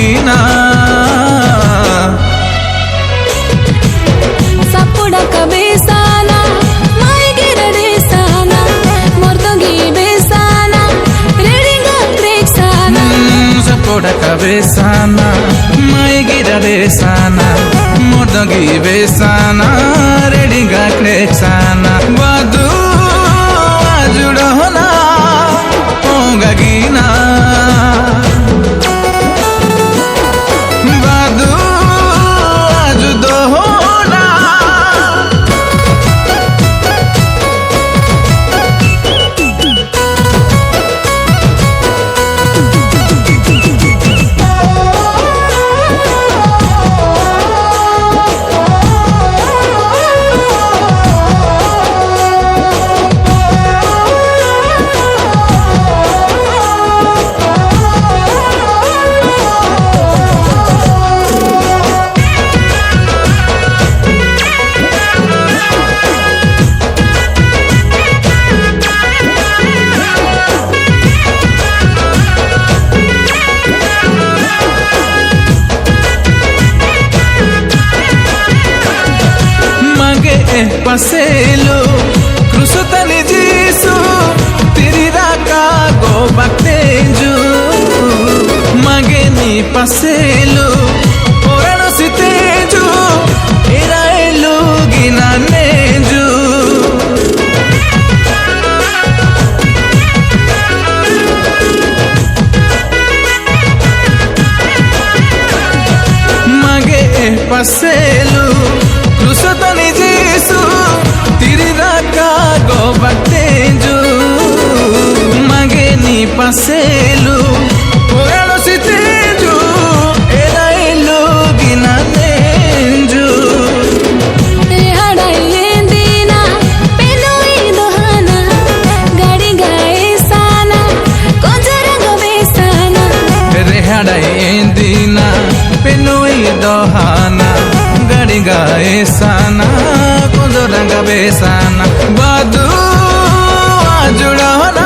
गीना सपुड़ा कबे साना माय गिरडे साना मोर्तोगी बेसाना रेडिंगा क्रेक साना सपुड़ा कबे साना माय गिरडे साना मोर्तोगी बेसाना रेडिंगा क्रेक साना बादू आजुड़ा होना होगा गीना बादू आजुदो होना paselo cruzo tani jisu tiri raka go bakteju mageni paselo orano siteju era elu ginaneju mage paselo cruzo tani jisu tiri raka go bakteju mageni paselu orano siteju era elu ginaneju रेहाड़ा येंदीना पेनोई दोहाना गाड़ी गाए साना कोंजरंग बेसाना रेहाड़ा येंदीना पेनोई दोहाना गाड़ी गाए साना कोंजरंग बेसाना बादू आजुड़ा होना